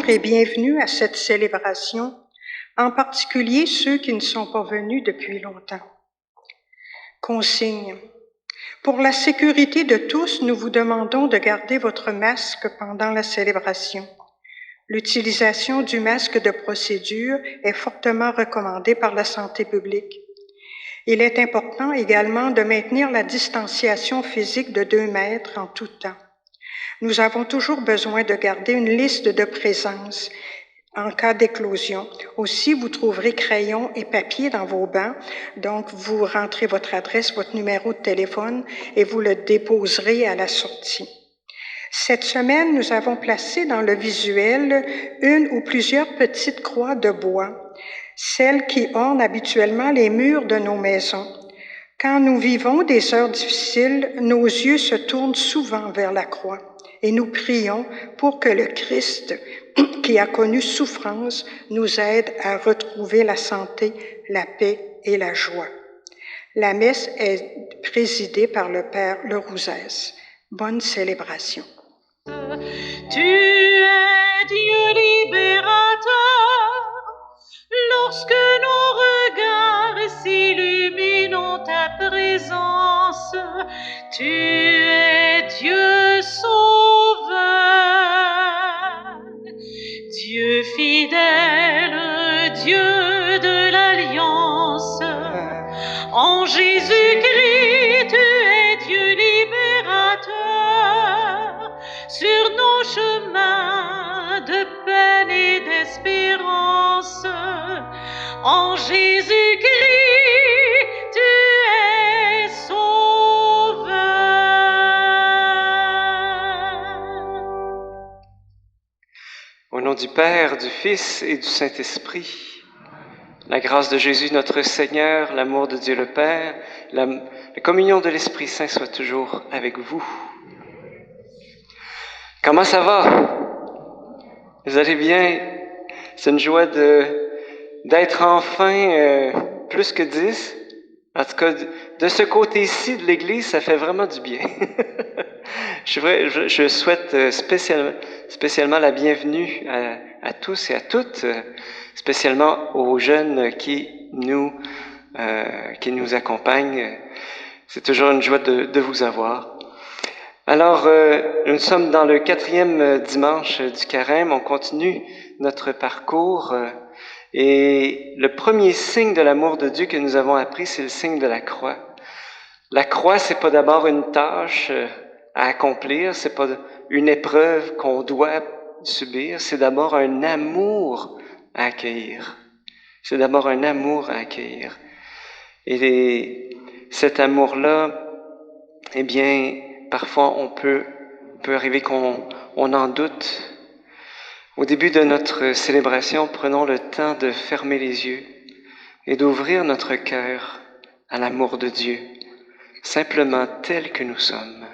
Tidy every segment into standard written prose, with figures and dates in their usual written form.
bonjour et bienvenue à cette célébration, en particulier ceux qui ne sont pas venus depuis longtemps. Consigne. Pour la sécurité de tous, nous vous demandons de garder votre masque pendant la célébration. L'utilisation du masque de procédure est fortement recommandée par la santé publique. Il est important également de maintenir la distanciation physique de 2 mètres en tout temps. Nous avons toujours besoin de garder une liste de présence en cas d'éclosion. Aussi, vous trouverez crayons et papier dans vos bancs. Donc, vous rentrez votre adresse, votre numéro de téléphone et vous le déposerez à la sortie. Cette semaine, nous avons placé dans le visuel une ou plusieurs petites croix de bois, celles qui ornent habituellement les murs de nos maisons. Quand nous vivons des heures difficiles, nos yeux se tournent souvent vers la croix et nous prions pour que le Christ, qui a connu souffrance, nous aide à retrouver la santé, la paix et la joie. La messe est présidée par le Père Lerouzès. Bonne célébration. Tu es Dieu libérateur, lorsque nos regards s'illuminent ta présence. Tu es Dieu sauveur, Dieu fidèle, Dieu de l'Alliance. En Jésus-Christ, tu es Dieu libérateur, sur nos chemins de peine et d'espérance. En Jésus-Christ, tu es sauveur. Au nom du Père, du Fils et du Saint-Esprit, la grâce de Jésus notre Seigneur, l'amour de Dieu le Père, la communion de l'Esprit Saint soit toujours avec vous. Comment ça va? Vous allez bien? C'est une joie d'être enfin plus que 10. En tout cas, de ce côté-ci de l'Église, ça fait vraiment du bien. Je souhaite spécialement la bienvenue à tous et à toutes, spécialement aux jeunes qui nous accompagnent. C'est toujours une joie de vous avoir. Alors, nous sommes dans le 4e dimanche du Carême. On continue notre parcours et le premier signe de l'amour de Dieu que nous avons appris, c'est le signe de la croix. La croix, c'est pas d'abord une tâche à accomplir, c'est pas une épreuve qu'on doit subir, c'est d'abord un amour à accueillir. C'est d'abord un amour à accueillir. Et cet amour-là, eh bien, parfois on peut arriver qu'on en doute. Au début de notre célébration, prenons le temps de fermer les yeux et d'ouvrir notre cœur à l'amour de Dieu, simplement tel que nous sommes.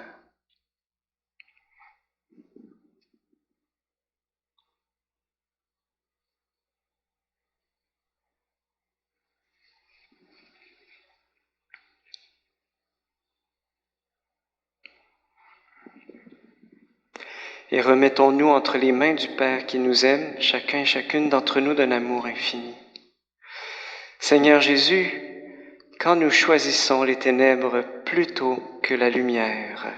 Et remettons-nous entre les mains du Père qui nous aime, chacun et chacune d'entre nous d'un amour infini. Seigneur Jésus, quand nous choisissons les ténèbres plutôt que la lumière,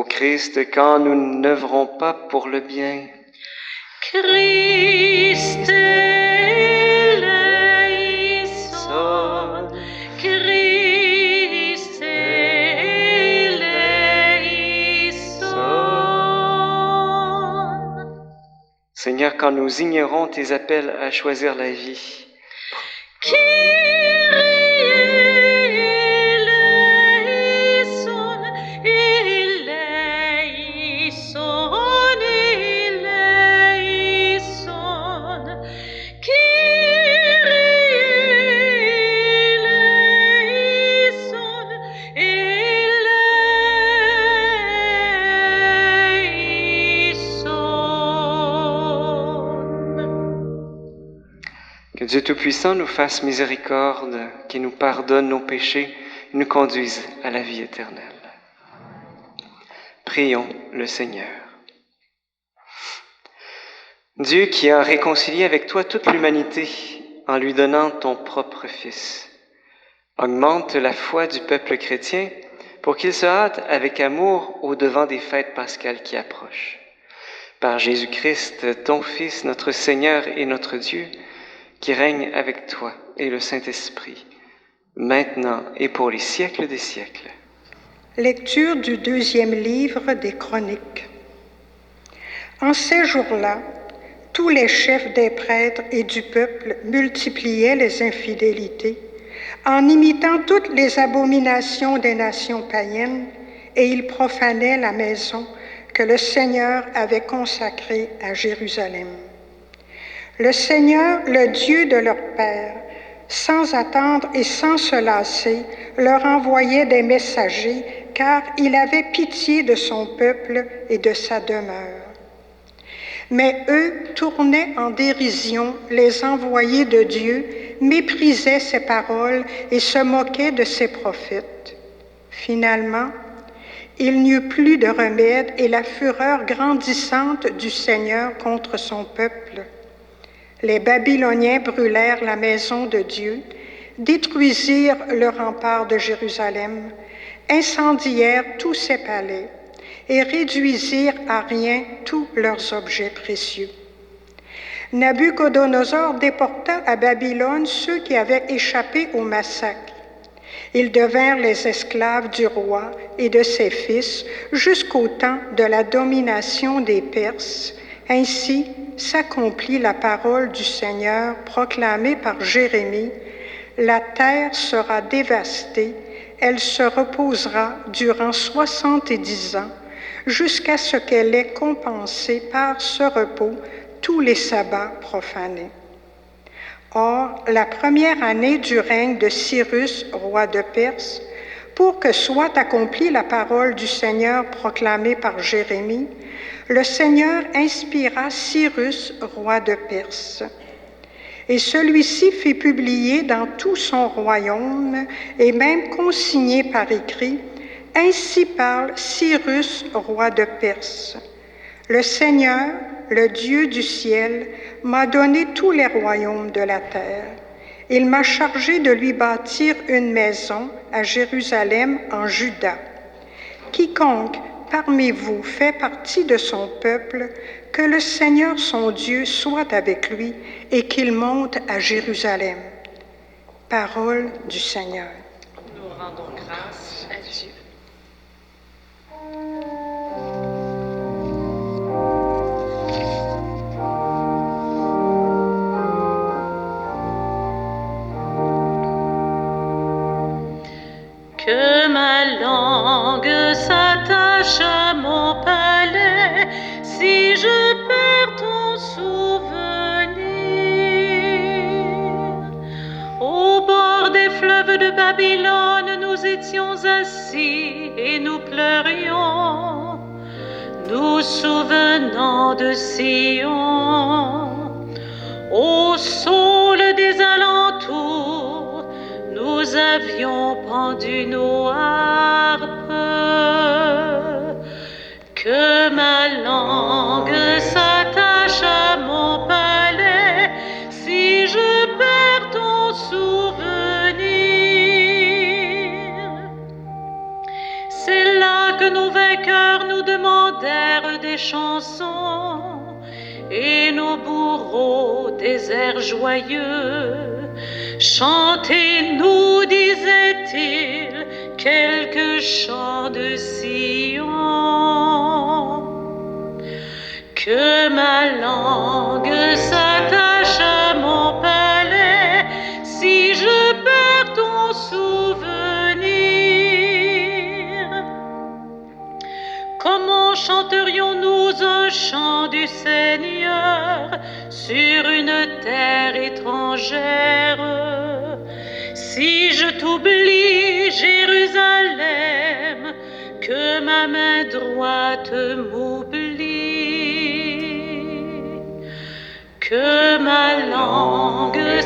Christ, quand nous n'œuvrons pas pour le bien. Christ eleison, Christ eleison. Seigneur, quand nous ignorons tes appels à choisir la vie. Que Dieu Tout-Puissant nous fasse miséricorde, qu'il nous pardonne nos péchés, nous conduise à la vie éternelle. Prions le Seigneur. Dieu qui a réconcilié avec toi toute l'humanité en lui donnant ton propre Fils, augmente la foi du peuple chrétien pour qu'il se hâte avec amour au-devant des fêtes pascales qui approchent. Par Jésus-Christ, ton Fils, notre Seigneur et notre Dieu, qui règne avec toi et le Saint-Esprit, maintenant et pour les siècles des siècles. Lecture du 2e livre des Chroniques. En ces jours-là, tous les chefs des prêtres et du peuple multipliaient les infidélités, en imitant toutes les abominations des nations païennes, et ils profanaient la maison que le Seigneur avait consacrée à Jérusalem. Le Seigneur, le Dieu de leur père, sans attendre et sans se lasser, leur envoyait des messagers, car il avait pitié de son peuple et de sa demeure. Mais eux tournaient en dérision les envoyés de Dieu, méprisaient ses paroles et se moquaient de ses prophètes. Finalement, il n'y eut plus de remède et la fureur grandissante du Seigneur contre son peuple. Les Babyloniens brûlèrent la maison de Dieu, détruisirent le rempart de Jérusalem, incendièrent tous ses palais et réduisirent à rien tous leurs objets précieux. Nabuchodonosor déporta à Babylone ceux qui avaient échappé au massacre. Ils devinrent les esclaves du roi et de ses fils jusqu'au temps de la domination des Perses. Ainsi s'accomplit la parole du Seigneur proclamée par Jérémie. La terre sera dévastée, elle se reposera durant 70 ans, jusqu'à ce qu'elle ait compensé par ce repos tous les sabbats profanés. Or, la première année du règne de Cyrus, roi de Perse, pour que soit accomplie la parole du Seigneur proclamée par Jérémie, le Seigneur inspira Cyrus, roi de Perse. Et celui-ci fit publier dans tout son royaume, et même consigné par écrit, « Ainsi parle Cyrus, roi de Perse. Le Seigneur, le Dieu du ciel, m'a donné tous les royaumes de la terre. Il m'a chargé de lui bâtir une maison à Jérusalem en Juda. Quiconque parmi vous fait partie de son peuple, que le Seigneur son Dieu soit avec lui et qu'il monte à Jérusalem. » Parole du Seigneur. Nous rendons grâce à Dieu. Que ma langue s'attache à mon palais, si je perds ton souvenir. Au bord des fleuves de Babylone, nous étions assis et nous pleurions, nous souvenant de Sion. Au saule des alentours, nous avions pendu nos harpes. Que ma langue s'attache à mon palais, si je perds ton souvenir. C'est là que nos vainqueurs nous demandèrent des chansons, et nos bourreaux des airs joyeux. Chantez-nous, disait-il, quelques chants de Sion. Que ma langue s'attache à mon palais, si je perds ton souvenir. Comment chanterions-nous un chant du Seigneur sur une terre étrangère? Si je t'oublie, Jérusalem, que ma main droite m'oublie. Que ma langue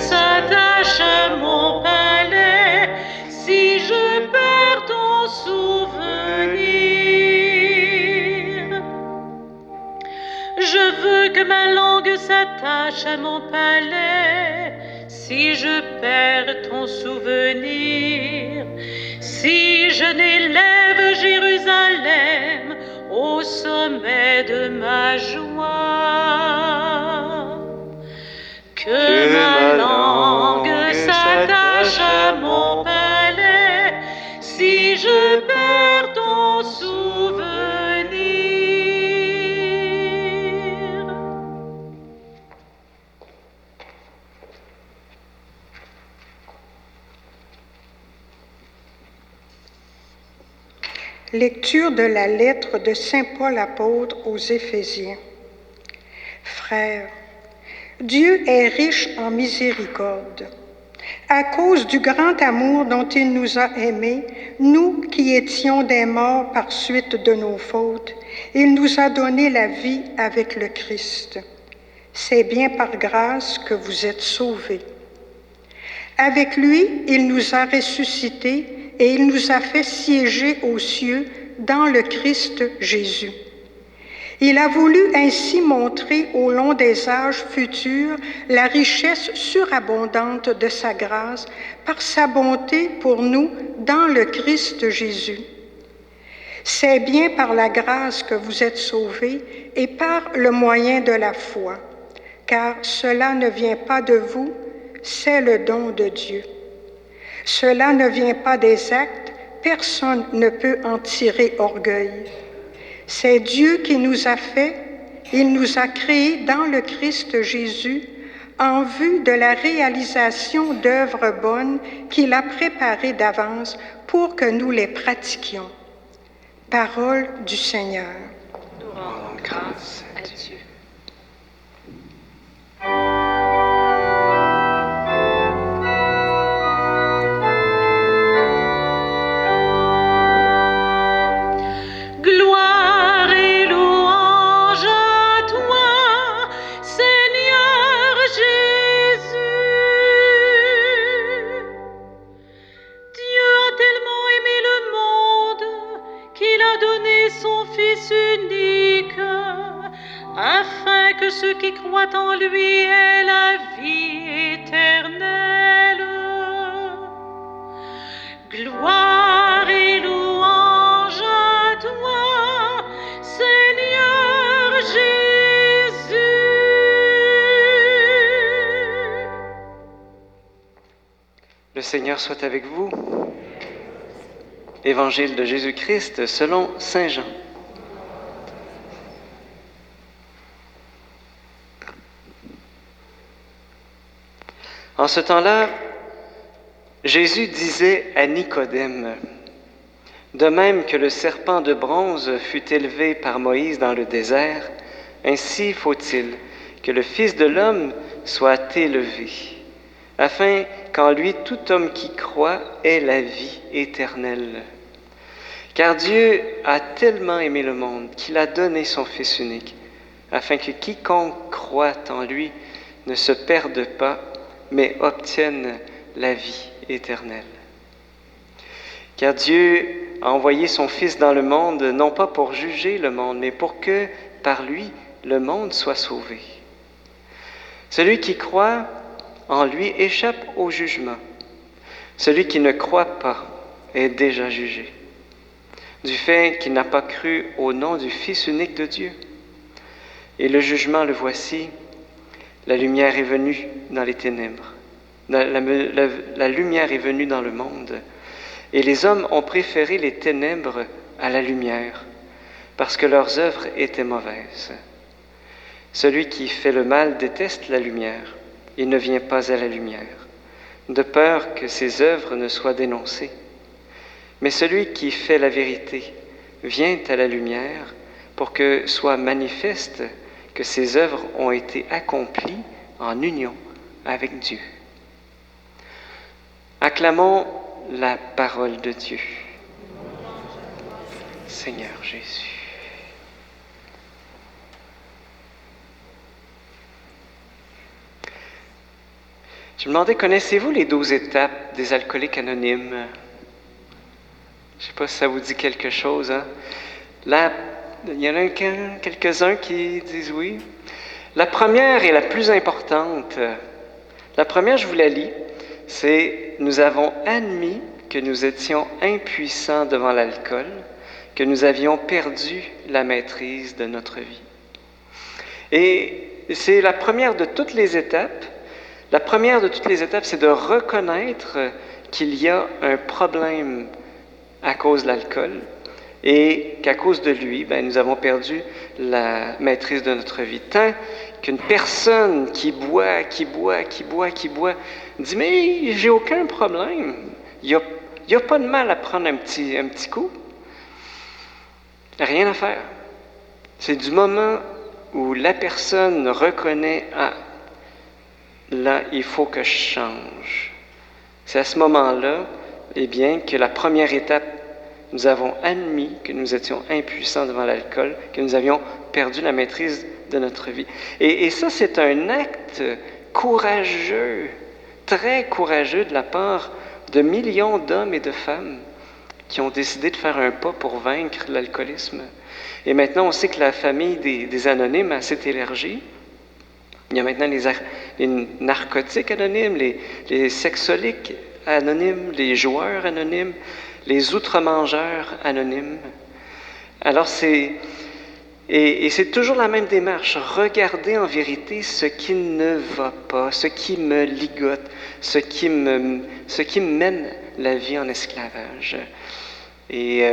que ma langue s'attache à mon palais, si je perds ton souvenir, si je n'élève Jérusalem au sommet de ma joie, que ma langue s'attache à mon palais, si je perds ton souvenir. Lecture de la lettre de Saint Paul apôtre aux Éphésiens. Frères, Dieu est riche en miséricorde. À cause du grand amour dont il nous a aimés, nous qui étions des morts par suite de nos fautes, il nous a donné la vie avec le Christ. C'est bien par grâce que vous êtes sauvés. Avec lui, il nous a ressuscités et il nous a fait siéger aux cieux dans le Christ Jésus. Il a voulu ainsi montrer au long des âges futurs la richesse surabondante de sa grâce par sa bonté pour nous dans le Christ Jésus. C'est bien par la grâce que vous êtes sauvés et par le moyen de la foi, car cela ne vient pas de vous, c'est le don de Dieu. Cela ne vient pas des actes, personne ne peut en tirer orgueil. C'est Dieu qui nous a fait, il nous a créés dans le Christ Jésus en vue de la réalisation d'œuvres bonnes qu'il a préparées d'avance pour que nous les pratiquions. Parole du Seigneur. Nous rendons grâce à Dieu. Gloire et louange à toi, Seigneur Jésus. Dieu a tellement aimé le monde qu'il a donné son Fils unique, afin que ceux qui croient en lui aient la vie éternelle. Gloire et louange à toi, Seigneur Jésus. Le Seigneur soit avec vous. Évangile de Jésus-Christ selon Saint Jean. En ce temps-là, Jésus disait à Nicodème, « De même que le serpent de bronze fut élevé par Moïse dans le désert, ainsi faut-il que le Fils de l'homme soit élevé, afin qu'en lui tout homme qui croit ait la vie éternelle. Car Dieu a tellement aimé le monde qu'il a donné son Fils unique, afin que quiconque croit en lui ne se perde pas, mais obtienne la vie éternelle. Car Dieu a envoyé son Fils dans le monde, non pas pour juger le monde, mais pour que, par lui, le monde soit sauvé. Celui qui croit en lui échappe au jugement. Celui qui ne croit pas est déjà jugé, du fait qu'il n'a pas cru au nom du Fils unique de Dieu. Et le jugement, le voici, la lumière est venue dans les ténèbres. La lumière est venue dans le monde, et les hommes ont préféré les ténèbres à la lumière, parce que leurs œuvres étaient mauvaises. Celui qui fait le mal déteste la lumière, il ne vient pas à la lumière, de peur que ses œuvres ne soient dénoncées. Mais celui qui fait la vérité vient à la lumière pour que soit manifeste que ses œuvres ont été accomplies en union avec Dieu. Acclamons la parole de Dieu. Seigneur Jésus. Je me demandais, connaissez-vous les 12 étapes des alcooliques anonymes? Je ne sais pas si ça vous dit quelque chose. Hein? Là, il y en a quelques-uns qui disent oui. La première et la plus importante, la première, je vous la lis, c'est « Nous avons admis que nous étions impuissants devant l'alcool, que nous avions perdu la maîtrise de notre vie. » Et c'est la première de toutes les étapes. La première de toutes les étapes, c'est de reconnaître qu'il y a un problème à cause de l'alcool et qu'à cause de lui, nous avons perdu la maîtrise de notre vie. Tant qu'une personne qui boit, dit « Mais j'ai aucun problème, il n'y a pas de mal à prendre un petit coup. » Rien à faire. C'est du moment où la personne reconnaît « Ah, là, il faut que je change. » C'est à ce moment-là, que la première étape, nous avons admis que nous étions impuissants devant l'alcool, que nous avions perdu la maîtrise de notre vie. Et ça, c'est un acte courageux, très courageux de la part de millions d'hommes et de femmes qui ont décidé de faire un pas pour vaincre l'alcoolisme. Et maintenant, on sait que la famille des anonymes s'est élargie. Il y a maintenant les narcotiques anonymes, les sexoliques anonymes, les joueurs anonymes, les outre-mangeurs anonymes. Alors c'est toujours la même démarche. Regarder en vérité ce qui ne va pas, ce qui me ligote, ce qui me mène la vie en esclavage. Et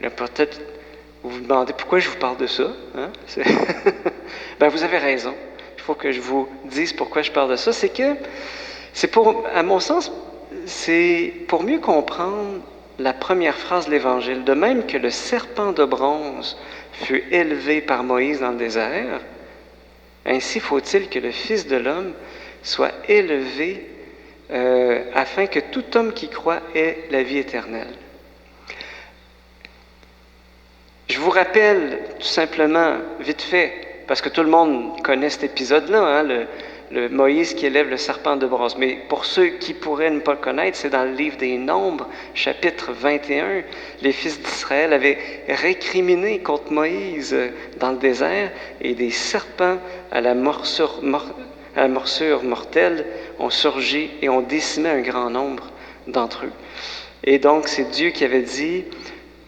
là, peut-être vous vous demandez pourquoi je vous parle de ça. Hein? Vous avez raison. Il faut que je vous dise pourquoi je parle de ça. C'est que, à mon sens, c'est pour mieux comprendre la première phrase de l'Évangile. De même que le serpent de bronze fut élevé par Moïse dans le désert, ainsi faut-il que le Fils de l'homme soit élevé afin que tout homme qui croit ait la vie éternelle. Je vous rappelle tout simplement, vite fait, parce que tout le monde connaît cet épisode-là, le Moïse qui élève le serpent de bronze. Mais pour ceux qui pourraient ne pas le connaître, c'est dans le livre des Nombres, chapitre 21. Les fils d'Israël avaient récriminé contre Moïse dans le désert et des serpents à la morsure mortelle ont surgi et ont décimé un grand nombre d'entre eux. Et donc, c'est Dieu qui avait dit...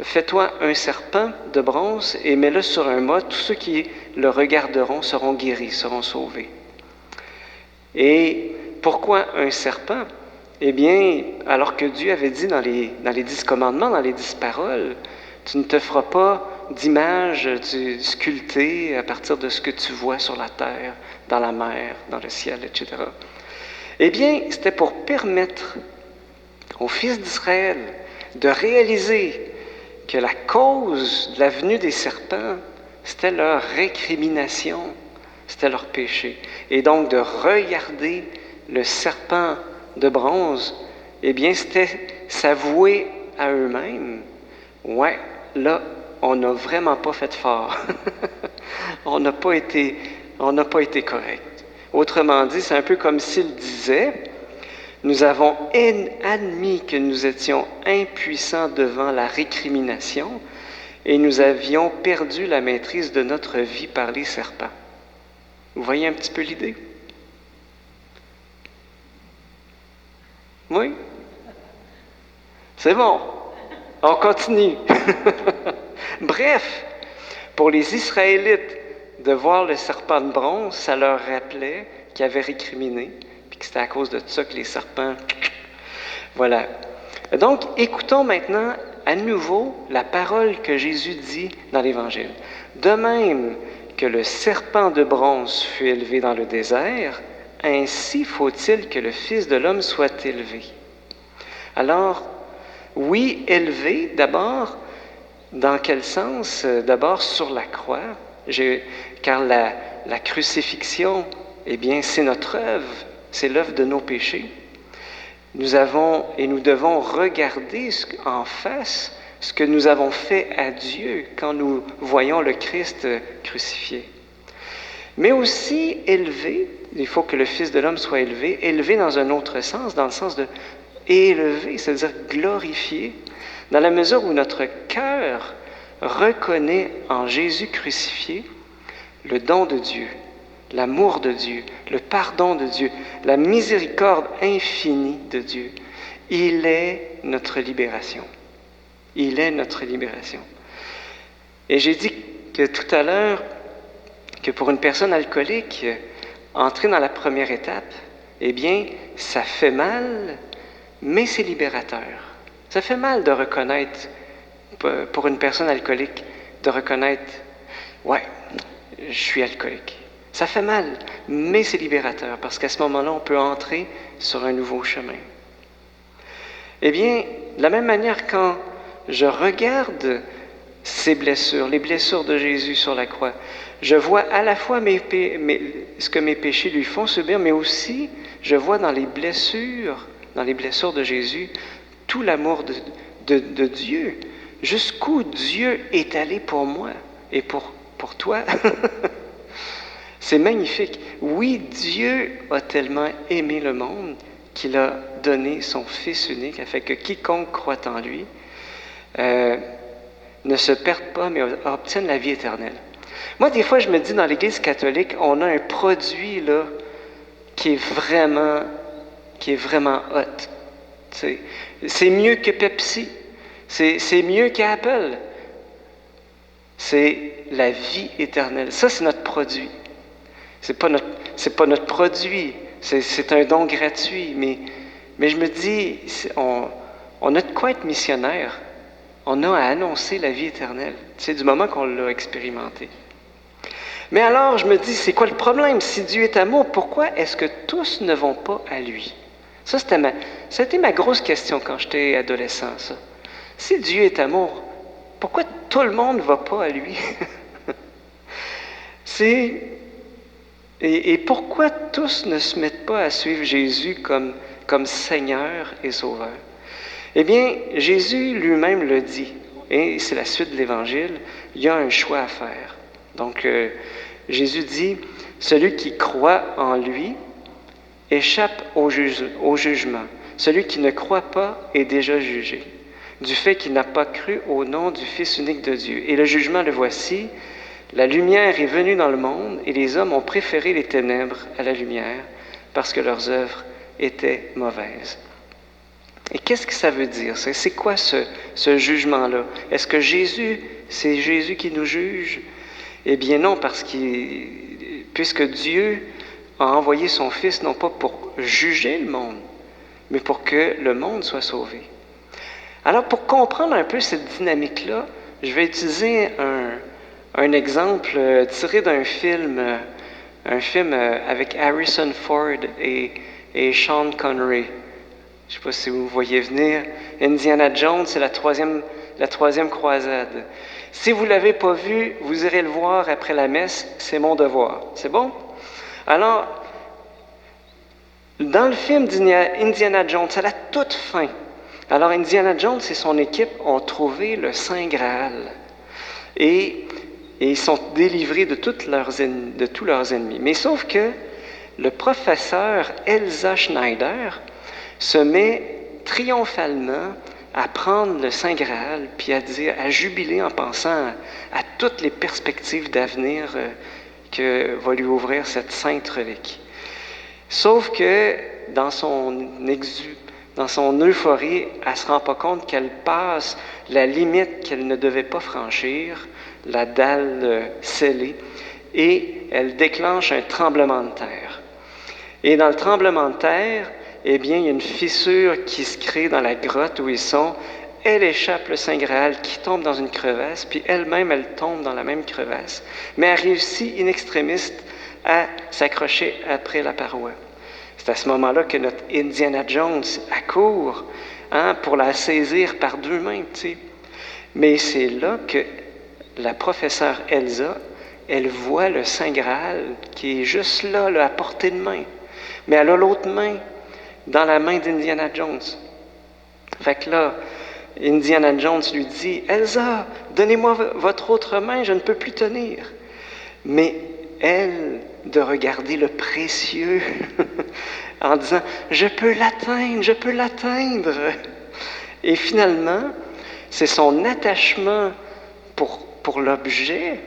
Fais-toi un serpent de bronze et mets-le sur un mât. Tous ceux qui le regarderont seront guéris, seront sauvés. Et pourquoi un serpent? Alors que Dieu avait dit dans les 10 commandements, dans les 10 paroles, tu ne te feras pas d'image sculptée à partir de ce que tu vois sur la terre, dans la mer, dans le ciel, etc. C'était pour permettre aux fils d'Israël de réaliser que la cause de la venue des serpents, c'était leur récrimination, c'était leur péché. Et donc, de regarder le serpent de bronze, c'était s'avouer à eux-mêmes, ouais, là, on n'a vraiment pas fait fort. on n'a pas été correct. Autrement dit, c'est un peu comme s'il disait, nous avons admis que nous étions impuissants devant la récrimination et nous avions perdu la maîtrise de notre vie par les serpents. Vous voyez un petit peu l'idée? Oui? C'est bon. On continue. Bref, pour les Israélites, de voir le serpent de bronze, ça leur rappelait qu'ils avaient récriminé. Que c'était à cause de ça que les serpents... Voilà. Donc, écoutons maintenant à nouveau la parole que Jésus dit dans l'Évangile. De même que le serpent de bronze fut élevé dans le désert, ainsi faut-il que le Fils de l'homme soit élevé. Alors, oui, élevé, d'abord, dans quel sens? D'abord sur la croix, car la crucifixion, c'est notre œuvre. C'est l'œuvre de nos péchés. Nous devons regarder en face ce que nous avons fait à Dieu quand nous voyons le Christ crucifié. Mais aussi élevé, il faut que le Fils de l'homme soit élevé dans un autre sens, dans le sens de élevé, c'est-à-dire glorifié, dans la mesure où notre cœur reconnaît en Jésus crucifié le don de Dieu, l'amour de Dieu, le pardon de Dieu, la miséricorde infinie de Dieu. Il est notre libération. Il est notre libération. Et j'ai dit que tout à l'heure que pour une personne alcoolique, entrer dans la première étape, eh bien, ça fait mal, mais c'est libérateur. Ça fait mal de reconnaître, pour une personne alcoolique, de reconnaître, ouais, je suis alcoolique. Ça fait mal, mais c'est libérateur, parce qu'à ce moment-là, on peut entrer sur un nouveau chemin. Eh bien, de la même manière, quand je regarde ces blessures, les blessures de Jésus sur la croix, je vois à la fois ce que mes péchés lui font subir, mais aussi, je vois dans les blessures de Jésus, tout l'amour de Dieu, jusqu'où Dieu est allé pour moi et pour toi. C'est magnifique. Oui, Dieu a tellement aimé le monde qu'il a donné son Fils unique, afin que quiconque croit en lui ne se perde pas, mais obtienne la vie éternelle. Moi, des fois, je me dis, dans l'Église catholique, on a un produit là qui est vraiment hot. C'est mieux que Pepsi. C'est mieux qu'Apple. C'est la vie éternelle. Ça, c'est notre produit. C'est pas notre produit. C'est un don gratuit. Mais je me dis, on a de quoi être missionnaire. On a à annoncer la vie éternelle. C'est du moment qu'on l'a expérimenté. Mais alors, je me dis, c'est quoi le problème? Si Dieu est amour, pourquoi est-ce que tous ne vont pas à lui? Ça a été ma grosse question quand j'étais adolescent, ça. Si Dieu est amour, pourquoi tout le monde ne va pas à lui? Et pourquoi tous ne se mettent pas à suivre Jésus comme Seigneur et Sauveur? Eh bien, Jésus lui-même le dit, et c'est la suite de l'Évangile, il y a un choix à faire. Donc, Jésus dit, « Celui qui croit en lui échappe au jugement. Celui qui ne croit pas est déjà jugé, du fait qu'il n'a pas cru au nom du Fils unique de Dieu. Et le jugement, le voici, la lumière est venue dans le monde, et les hommes ont préféré les ténèbres à la lumière, parce que leurs œuvres étaient mauvaises. » Et qu'est-ce que ça veut dire? C'est quoi ce jugement-là? Est-ce que c'est Jésus qui nous juge? Eh bien non, puisque Dieu a envoyé son Fils non pas pour juger le monde, mais pour que le monde soit sauvé. Alors, pour comprendre un peu cette dynamique-là, je vais utiliser un exemple tiré d'un film, avec Harrison Ford et Sean Connery. Je ne sais pas si vous voyez venir. Indiana Jones, c'est la troisième croisade. Si vous ne l'avez pas vu, vous irez le voir après la messe. C'est mon devoir. C'est bon? Alors, dans le film d'Indiana Jones, à la toute fin, alors Indiana Jones et son équipe ont trouvé le Saint Graal. Et ils sont délivrés de tous leurs ennemis. Mais sauf que le professeur Elsa Schneider se met triomphalement à prendre le Saint Graal, puis à jubiler en pensant à toutes les perspectives d'avenir que va lui ouvrir cette sainte relique. Sauf que dans son euphorie, elle ne se rend pas compte qu'elle passe la limite qu'elle ne devait pas franchir, la dalle scellée, et elle déclenche un tremblement de terre. Et dans le tremblement de terre, eh bien, il y a une fissure qui se crée dans la grotte où ils sont. Elle échappe le Saint Graal qui tombe dans une crevasse, puis elle-même, elle tombe dans la même crevasse. Mais elle réussit in extremis à s'accrocher après la paroi. C'est à ce moment-là que notre Indiana Jones accourt pour la saisir par deux mains, tu sais. Mais c'est là que la professeure Elsa, elle voit le Saint Graal qui est juste là, à portée de main. Mais elle a l'autre main dans la main d'Indiana Jones. Fait que là, Indiana Jones lui dit, « Elsa, donnez-moi votre autre main, je ne peux plus tenir. » Mais elle, de regarder le précieux, en disant, « Je peux l'atteindre. » Et finalement, c'est son attachement pour l'objet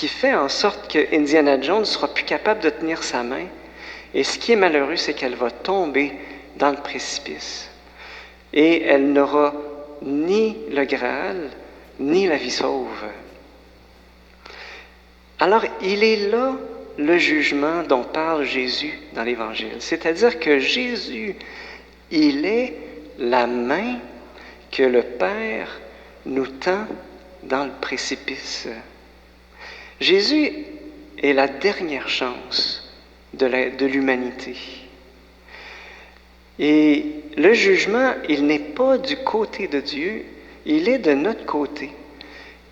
qui fait en sorte que Indiana Jones ne sera plus capable de tenir sa main. Et ce qui est malheureux, c'est qu'elle va tomber dans le précipice. Et elle n'aura ni le Graal, ni la vie sauve. Alors, il est là le jugement dont parle Jésus dans l'Évangile. C'est-à-dire que Jésus, il est la main que le Père nous tend dans le précipice. Jésus est la dernière chance de l'humanité. Et le jugement, il n'est pas du côté de Dieu, il est de notre côté.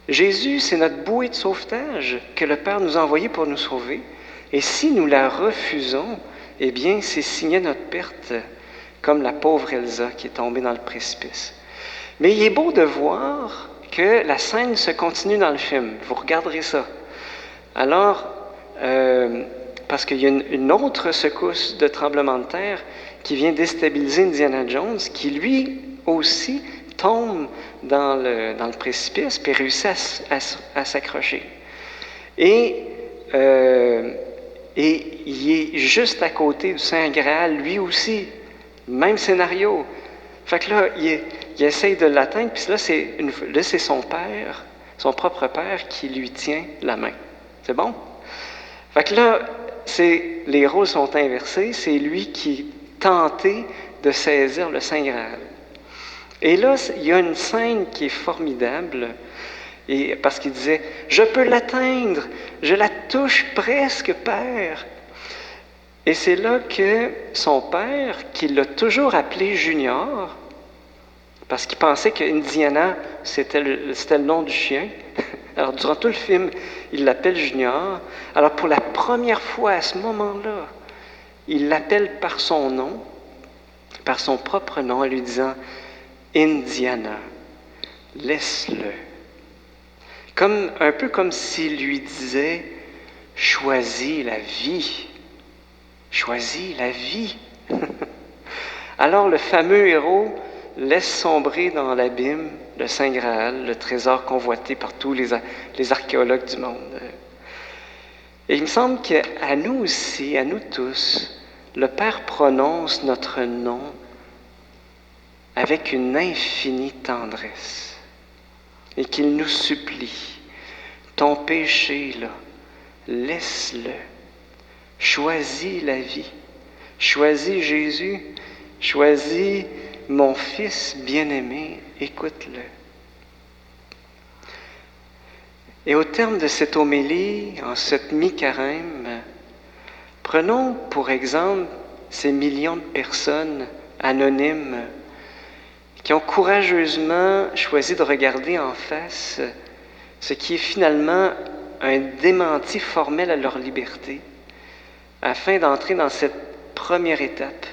Jésus, c'est notre bouée de sauvetage que le Père nous a envoyée pour nous sauver. Et si nous la refusons, eh bien, c'est signer notre perte, comme la pauvre Elsa qui est tombée dans le précipice. Mais il est beau de voir que la scène se continue dans le film. Vous regarderez ça. Alors, parce qu'il y a une autre secousse de tremblement de terre qui vient déstabiliser Indiana Jones, qui lui aussi tombe dans le précipice puis réussit à s'accrocher. Et il est juste à côté du Saint Graal, lui aussi. Même scénario. Fait que là, il essaye de l'atteindre, puis là, c'est son père, son propre père, qui lui tient la main. C'est bon? Fait que là, les rôles sont inversés. C'est lui qui est tenté de saisir le Saint Graal. Et là, il y a une scène qui est formidable, parce qu'il disait « Je peux l'atteindre, je la touche presque, Père ». Et c'est là que son père, qui l'a toujours appelé Junior, parce qu'il pensait que Indiana, c'était le nom du chien. Alors, durant tout le film, il l'appelle Junior. Alors, pour la première fois à ce moment-là, il l'appelle par son nom, par son propre nom, en lui disant « Indiana, laisse-le ». Un peu comme s'il lui disait « Choisis la vie ». Choisis la vie. Alors le fameux héros laisse sombrer dans l'abîme le Saint Graal, le trésor convoité par tous les archéologues du monde. Et il me semble qu'à nous aussi, à nous tous, le Père prononce notre nom avec une infinie tendresse et qu'il nous supplie, ton péché là, laisse-le. Choisis la vie, choisis Jésus, choisis mon Fils bien-aimé, écoute-le. Et au terme de cette homélie, en cette mi-carême, prenons pour exemple ces millions de personnes anonymes qui ont courageusement choisi de regarder en face ce qui est finalement un démenti formel à leur liberté, afin d'entrer dans cette première étape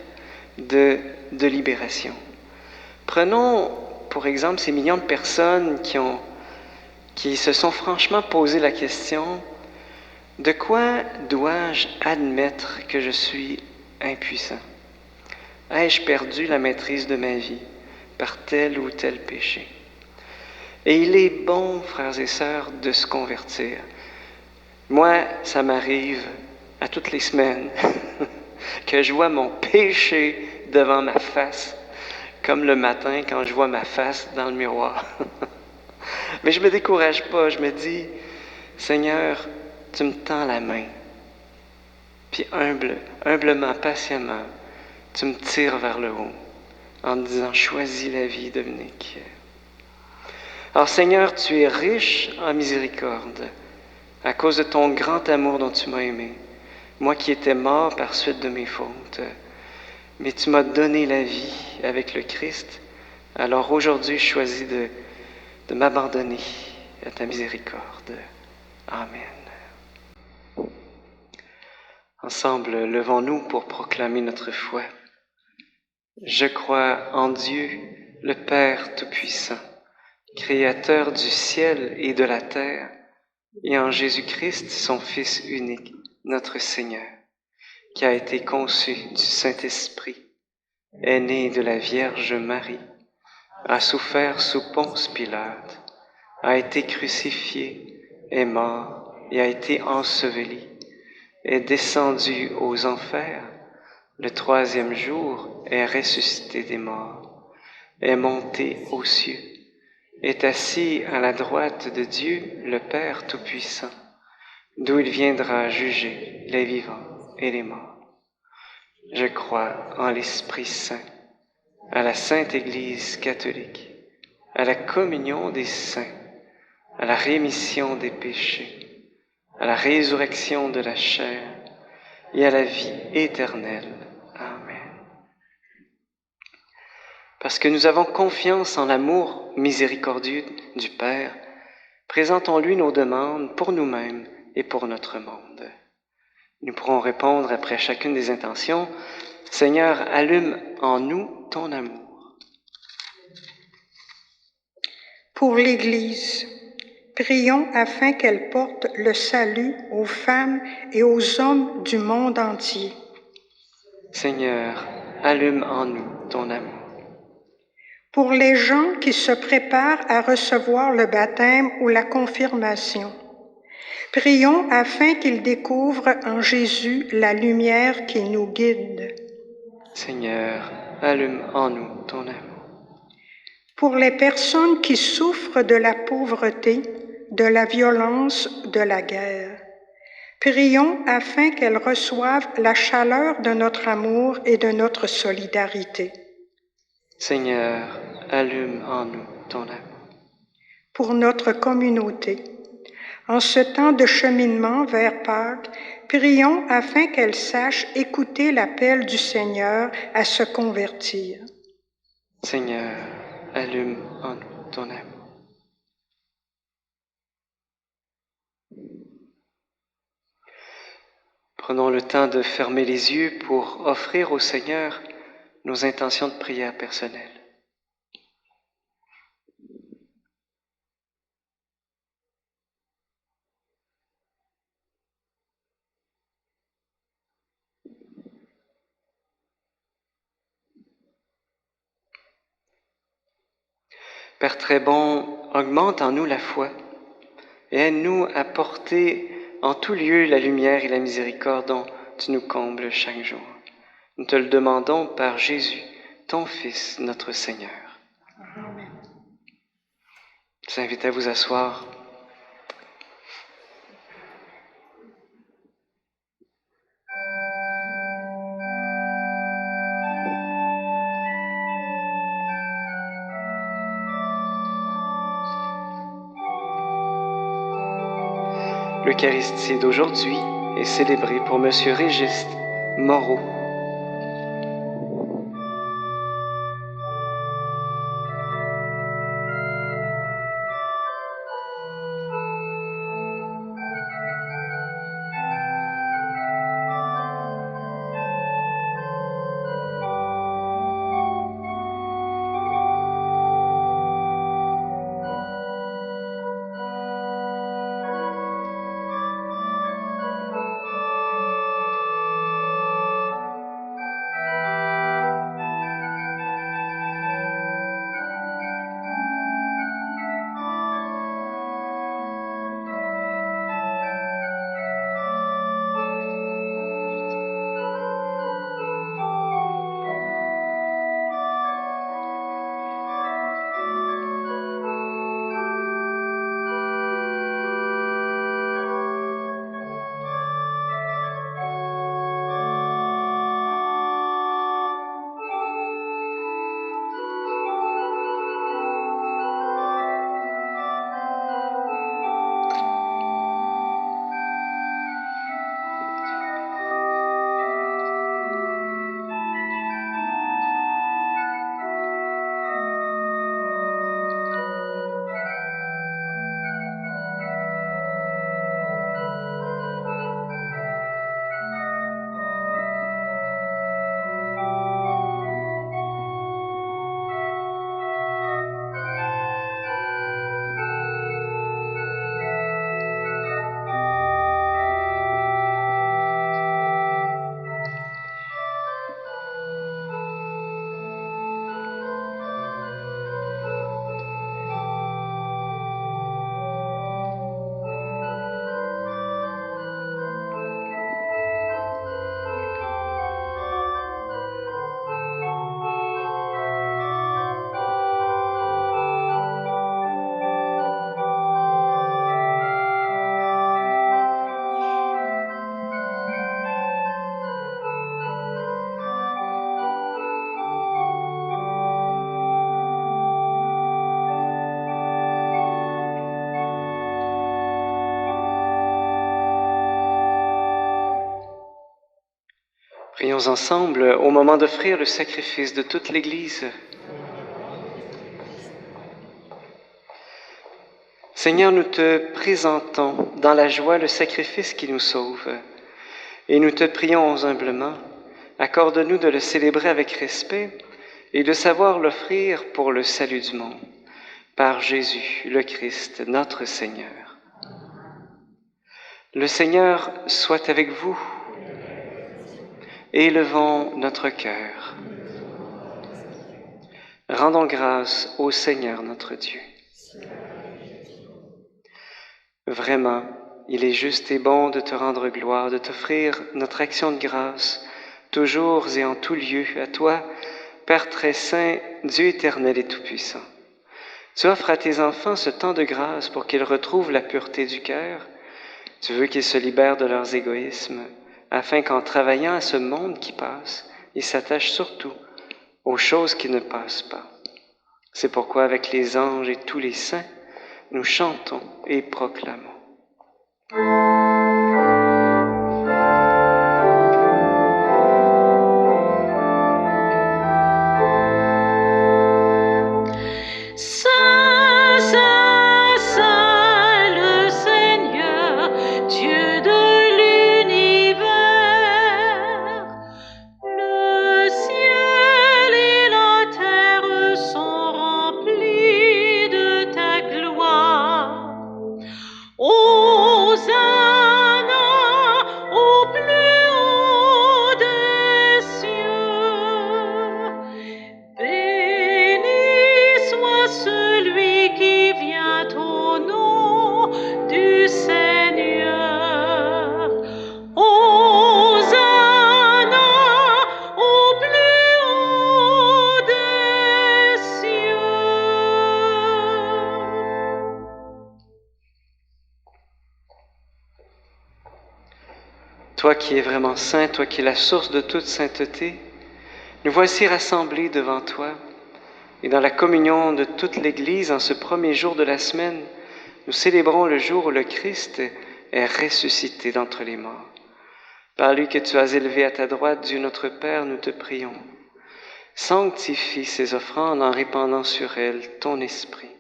de libération. Prenons, pour exemple, ces millions de personnes qui se sont franchement posé la question « De quoi dois-je admettre que je suis impuissant? Ai-je perdu la maîtrise de ma vie par tel ou tel péché? » Et il est bon, frères et sœurs, de se convertir. Moi, ça m'arrive à toutes les semaines, que je vois mon péché devant ma face, comme le matin quand je vois ma face dans le miroir. Mais je ne me décourage pas, je me dis, Seigneur, tu me tends la main, puis humblement, patiemment, tu me tires vers le haut, en me disant, choisis la vie, Dominique. Alors Seigneur, tu es riche en miséricorde, à cause de ton grand amour dont tu m'as aimé. Moi qui étais mort par suite de mes fautes, mais tu m'as donné la vie avec le Christ, alors aujourd'hui je choisis de m'abandonner à ta miséricorde. Amen. Ensemble, levons-nous pour proclamer notre foi. Je crois en Dieu, le Père Tout-Puissant, Créateur du ciel et de la terre, et en Jésus-Christ, son Fils unique, notre Seigneur, qui a été conçu du Saint-Esprit, est né de la Vierge Marie, a souffert sous Ponce Pilate, a été crucifié, est mort et a été enseveli, est descendu aux enfers, le troisième jour est ressuscité des morts, est monté aux cieux, est assis à la droite de Dieu, le Père Tout-Puissant, d'où il viendra juger les vivants et les morts. Je crois en l'Esprit Saint, à la Sainte Église catholique, à la communion des saints, à la rémission des péchés, à la résurrection de la chair et à la vie éternelle. Amen. Parce que nous avons confiance en l'amour miséricordieux du Père, présentons-lui nos demandes pour nous-mêmes et pour notre monde. Nous pourrons répondre après chacune des intentions, « Seigneur, allume en nous ton amour. » Pour l'Église, prions afin qu'elle porte le salut aux femmes et aux hommes du monde entier. Seigneur, allume en nous ton amour. Pour les gens qui se préparent à recevoir le baptême ou la confirmation, prions afin qu'ils découvrent en Jésus la lumière qui nous guide. Seigneur, allume en nous ton amour. Pour les personnes qui souffrent de la pauvreté, de la violence, de la guerre, prions afin qu'elles reçoivent la chaleur de notre amour et de notre solidarité. Seigneur, allume en nous ton amour. Pour notre communauté, en ce temps de cheminement vers Pâques, prions afin qu'elle sache écouter l'appel du Seigneur à se convertir. Seigneur, allume en nous ton amour. Prenons le temps de fermer les yeux pour offrir au Seigneur nos intentions de prière personnelles. Père très bon, augmente en nous la foi et aide-nous à porter en tout lieu la lumière et la miséricorde dont tu nous combles chaque jour. Nous te le demandons par Jésus, ton Fils, notre Seigneur. Amen. Je vous invite à vous asseoir. L'Eucharistie d'aujourd'hui est célébrée pour M. Régis Moreau. Prions ensemble au moment d'offrir le sacrifice de toute l'Église. Seigneur, nous te présentons dans la joie le sacrifice qui nous sauve et nous te prions humblement, accorde-nous de le célébrer avec respect et de savoir l'offrir pour le salut du monde, par Jésus le Christ, notre Seigneur. Le Seigneur soit avec vous. Élevons notre cœur. Rendons grâce au Seigneur notre Dieu. Vraiment, il est juste et bon de te rendre gloire, de t'offrir notre action de grâce, toujours et en tout lieu, à toi, Père très saint, Dieu éternel et tout-puissant. Tu offres à tes enfants ce temps de grâce pour qu'ils retrouvent la pureté du cœur. Tu veux qu'ils se libèrent de leurs égoïsmes, afin qu'en travaillant à ce monde qui passe, ils s'attachent surtout aux choses qui ne passent pas. C'est pourquoi avec les anges et tous les saints, nous chantons et proclamons. Saint, Saint, Saint, le Seigneur, Dieu de l'univers. Le ciel et la terre sont remplis de ta gloire. Hosanna au plus haut des cieux. Béni soit celui qui vient au nom du Seigneur. Hosanna au plus haut des cieux. Toi qui es vraiment saint, toi qui es la source de toute sainteté, nous voici rassemblés devant toi et dans la communion de toute l'Église en ce premier jour de la semaine, nous célébrons le jour où le Christ est ressuscité d'entre les morts. Par lui que tu as élevé à ta droite, Dieu notre Père, nous te prions. Sanctifie ces offrandes en répandant sur elles ton esprit,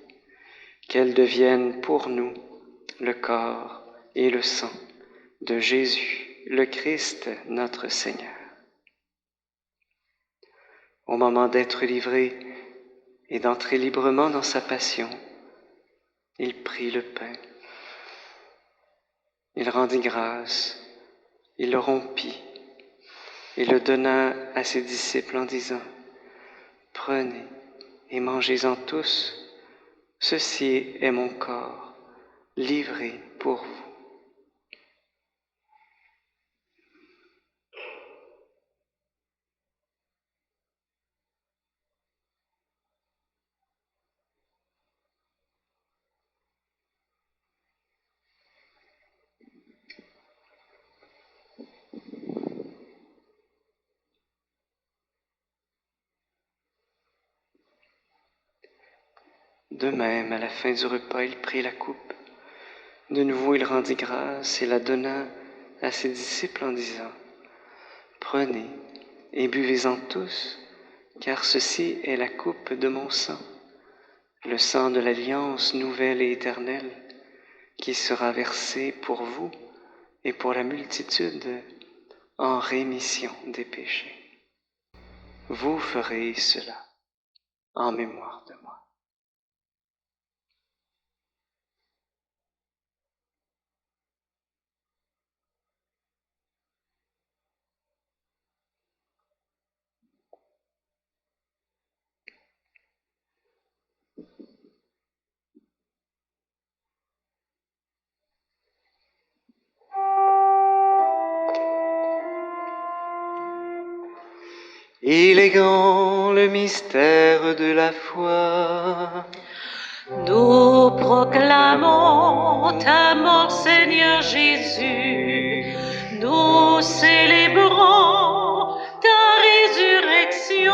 qu'elles deviennent pour nous le corps et le sang de Jésus, le Christ, notre Seigneur. Au moment d'être livré et d'entrer librement dans sa passion, il prit le pain, il rendit grâce, il le rompit et le donna à ses disciples en disant « Prenez et mangez-en tous, ceci est mon corps, livré pour vous. » De même, à la fin du repas, il prit la coupe. De nouveau, il rendit grâce et la donna à ses disciples en disant « Prenez et buvez-en tous, car ceci est la coupe de mon sang, le sang de l'alliance nouvelle et éternelle, qui sera versé pour vous et pour la multitude en rémission des péchés. Vous ferez cela en mémoire de moi. » Il est grand le mystère de la foi. Nous proclamons ta mort, Seigneur Jésus. Nous célébrons ta résurrection.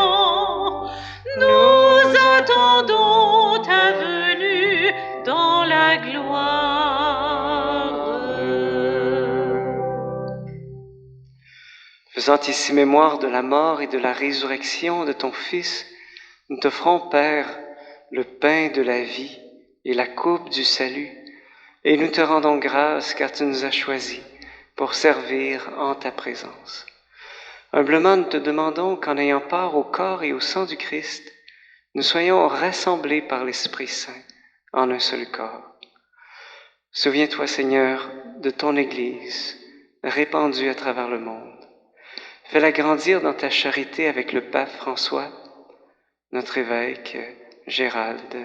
Nous attendons ta venue dans la gloire. Faisant ici mémoire de la mort et de la résurrection de ton Fils, nous t'offrons, Père, le pain de la vie et la coupe du salut, et nous te rendons grâce car tu nous as choisis pour servir en ta présence. Humblement, nous te demandons qu'en ayant part au corps et au sang du Christ, nous soyons rassemblés par l'Esprit Saint en un seul corps. Souviens-toi, Seigneur, de ton Église répandue à travers le monde. Fais-la grandir dans ta charité avec le pape François, notre évêque Gérald,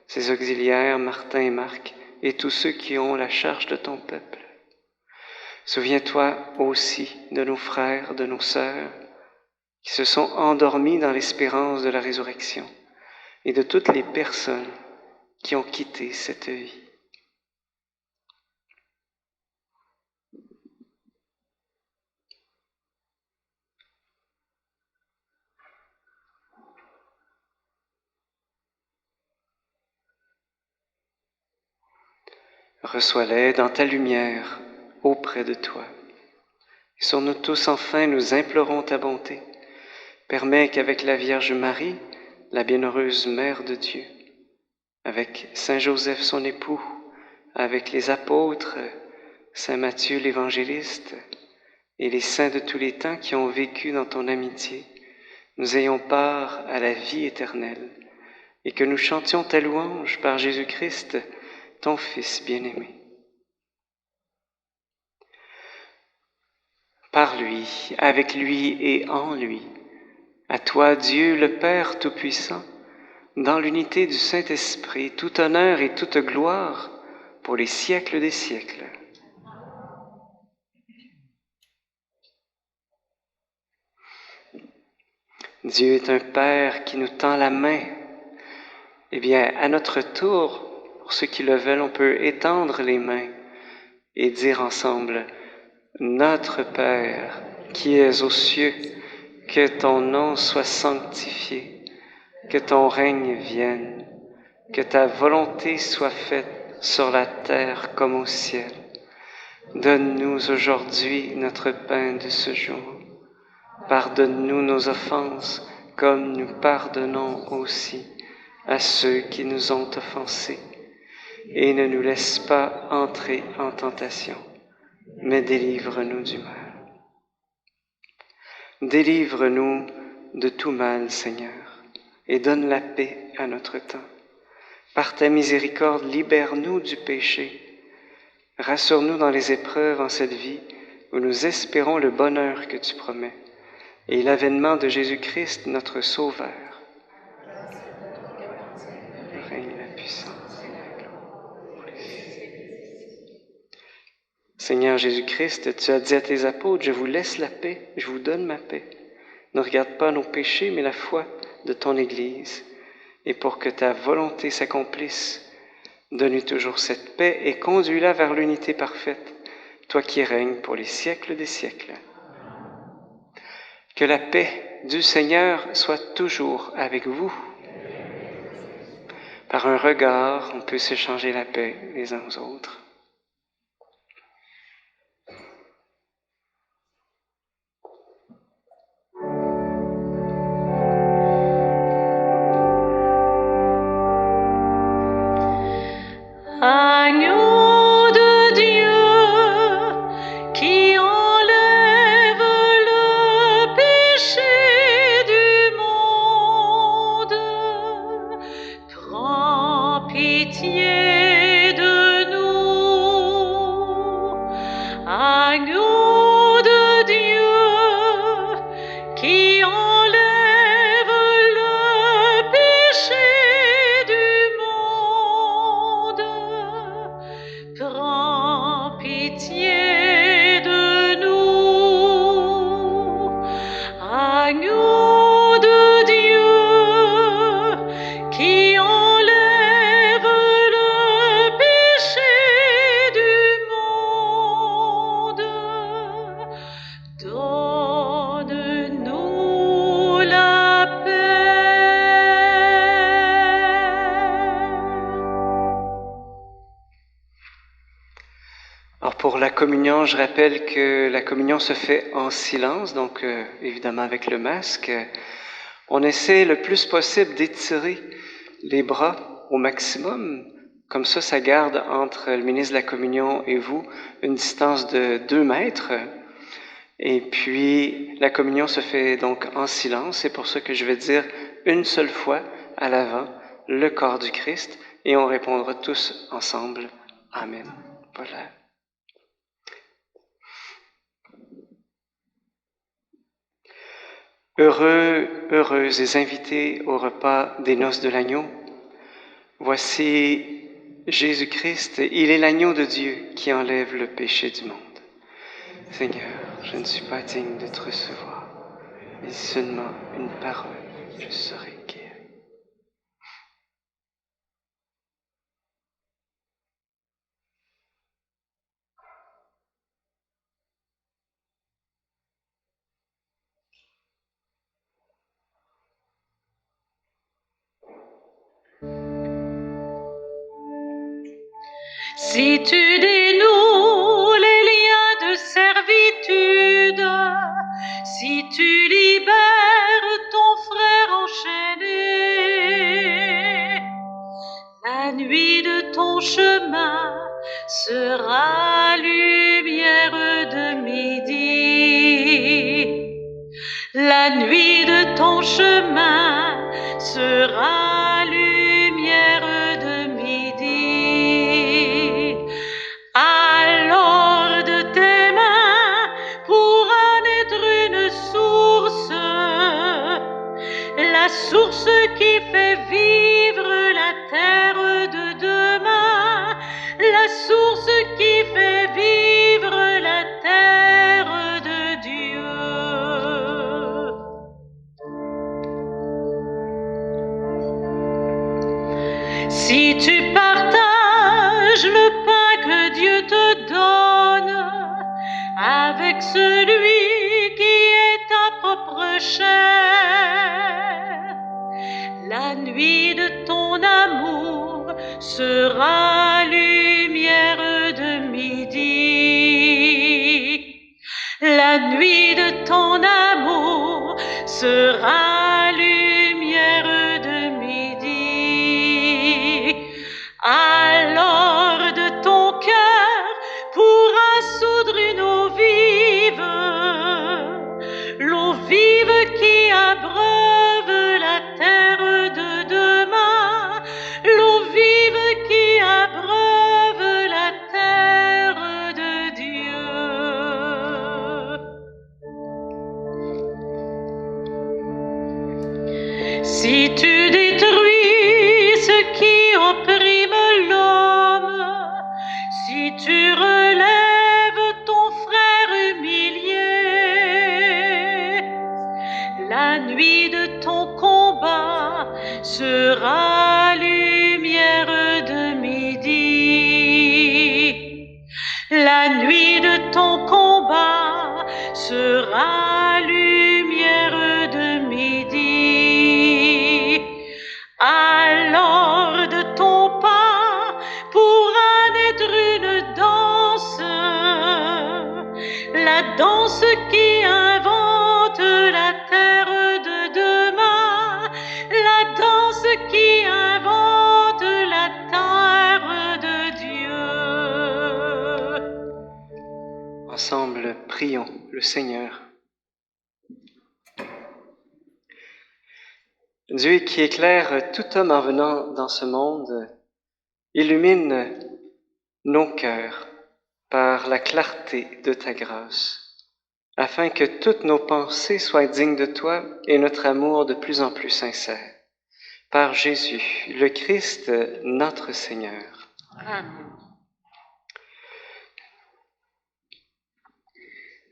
ses auxiliaires Martin et Marc, et tous ceux qui ont la charge de ton peuple. Souviens-toi aussi de nos frères, de nos sœurs, qui se sont endormis dans l'espérance de la résurrection, et de toutes les personnes qui ont quitté cette vie. Reçois-les dans ta lumière auprès de toi. Et sur nous tous, enfin, nous implorons ta bonté. Permets qu'avec la Vierge Marie, la bienheureuse Mère de Dieu, avec Saint Joseph son époux, avec les apôtres, Saint Matthieu l'évangéliste, et les saints de tous les temps qui ont vécu dans ton amitié, nous ayons part à la vie éternelle, et que nous chantions ta louange par Jésus-Christ, ton Fils bien-aimé. Par lui, avec lui et en lui, à toi, Dieu le Père Tout-Puissant, dans l'unité du Saint-Esprit, tout honneur et toute gloire pour les siècles des siècles. Dieu est un Père qui nous tend la main. Eh bien, à notre tour, pour ceux qui le veulent, on peut étendre les mains et dire ensemble « Notre Père, qui es aux cieux, que ton nom soit sanctifié, que ton règne vienne, que ta volonté soit faite sur la terre comme au ciel. Donne-nous aujourd'hui notre pain de ce jour. Pardonne-nous nos offenses, comme nous pardonnons aussi à ceux qui nous ont offensés. Et ne nous laisse pas entrer en tentation, mais délivre-nous du mal. Délivre-nous de tout mal, Seigneur, et donne la paix à notre temps. Par ta miséricorde, libère-nous du péché. Rassure-nous dans les épreuves en cette vie où nous espérons le bonheur que tu promets et l'avènement de Jésus-Christ, notre Sauveur. Le règne, la puissance et la gloire. Seigneur Jésus-Christ, tu as dit à tes apôtres, « Je vous laisse la paix, je vous donne ma paix. Ne regarde pas nos péchés, mais la foi de ton Église. Et pour que ta volonté s'accomplisse, donne-lui toujours cette paix et conduis-la vers l'unité parfaite, toi qui règnes pour les siècles des siècles. » Que la paix du Seigneur soit toujours avec vous. Par un regard, on peut s'échanger la paix les uns aux autres. Agneau de Dieu, qui enlève le péché du monde, prends pitié de nous. communion, je rappelle que la communion se fait en silence, donc évidemment avec le masque. On essaie le plus possible d'étirer les bras au maximum. Comme ça garde entre le ministre de la communion et vous une distance de 2 mètres. Et puis, la communion se fait donc en silence. C'est pour ça que je vais dire une seule fois à l'avant le corps du Christ et on répondra tous ensemble. Amen. Voilà. Heureux, heureuses les invités au repas des noces de l'agneau. Voici Jésus-Christ, il est l'agneau de Dieu qui enlève le péché du monde. Seigneur, je ne suis pas digne de te recevoir, mais seulement une parole, je serai guéri. Si tu dénoues les liens de servitude, si tu libères ton frère enchaîné, la nuit de ton chemin sera lumière de midi. La nuit de ton chemin sera lumière de midi. Alors de tes mains pourra naître une source, la source qui fait vivre la terre de demain, la source qui fait vivre la terre de Dieu. Si tu partages le pain que Dieu te donne avec celui qui est ta propre chair, la nuit de ton amour sera lumière de midi. La nuit de ton amour sera lumière de midi. Alors de ton cœur pourra soudre une eau vive, l'eau vive qui abreuve la terre de demain, l'eau vive qui abreuve la terre de Dieu. Si tu détruis ce qui opprime l'homme, si tu relèves ton frère humilié, la nuit de ton combat sera lumière de midi. La nuit de ton combat sera lumière de midi. Alors de ton pas pourra naître une danse, la danse qui invente la terre de demain, la danse qui invente la terre de Dieu. Ensemble, prions le Seigneur. Dieu qui éclaire tout homme en venant dans ce monde, illumine nos cœurs par la clarté de ta grâce, afin que toutes nos pensées soient dignes de toi et notre amour de plus en plus sincère. Par Jésus, le Christ, notre Seigneur. Amen.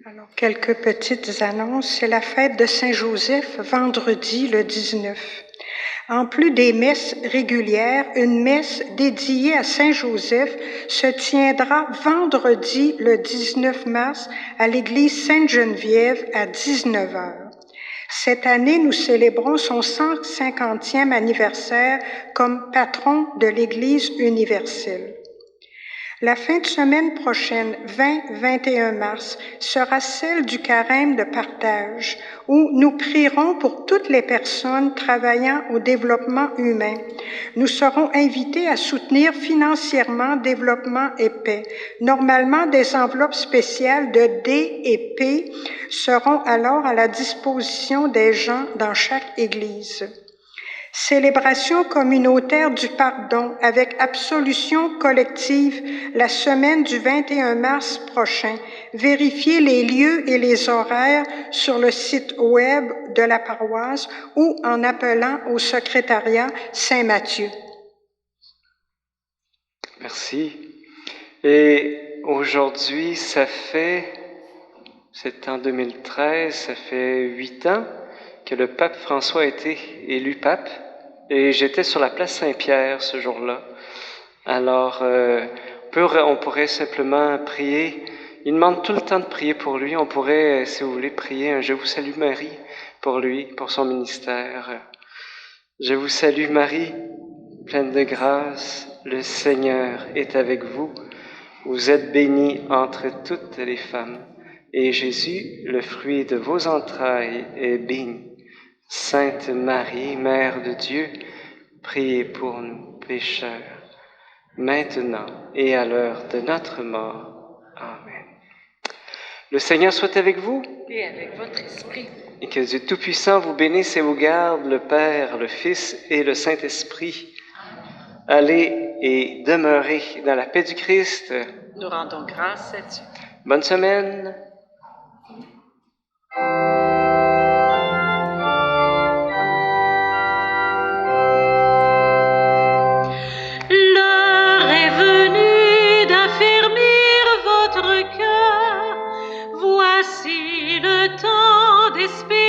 Alors, quelques petites annonces. C'est la fête de Saint-Joseph, vendredi le 19. En plus des messes régulières, une messe dédiée à Saint-Joseph se tiendra vendredi le 19 mars à l'église Sainte-Geneviève à 19h. Cette année, nous célébrons son 150e anniversaire comme patron de l'Église universelle. La fin de semaine prochaine, 20-21 mars, sera celle du carême de partage, où nous prierons pour toutes les personnes travaillant au développement humain. Nous serons invités à soutenir financièrement développement et paix. Normalement, des enveloppes spéciales de D et P seront alors à la disposition des gens dans chaque église. Célébration communautaire du pardon avec absolution collective la semaine du 21 mars prochain. Vérifiez les lieux et les horaires sur le site web de la paroisse ou en appelant au secrétariat Saint-Mathieu. Merci. Et aujourd'hui, c'est en 2013, ça fait 8 ans que le pape François a été élu pape, et j'étais sur la place Saint-Pierre ce jour-là. Alors, on pourrait simplement prier. Il demande tout le temps de prier pour lui. On pourrait, si vous voulez, prier un « Je vous salue Marie » pour lui, pour son ministère. Je vous salue Marie, pleine de grâce, le Seigneur est avec vous. Vous êtes bénie entre toutes les femmes, et Jésus, le fruit de vos entrailles, est béni. Sainte Marie, Mère de Dieu, priez pour nous pécheurs, maintenant et à l'heure de notre mort. Amen. Le Seigneur soit avec vous. Et avec votre esprit. Et que Dieu Tout-Puissant vous bénisse et vous garde, le Père, le Fils et le Saint-Esprit. Allez et demeurez dans la paix du Christ. Nous rendons grâce à Dieu. Bonne semaine. L'heure est venue d'affermir votre cœur. Voici le temps d'espérer.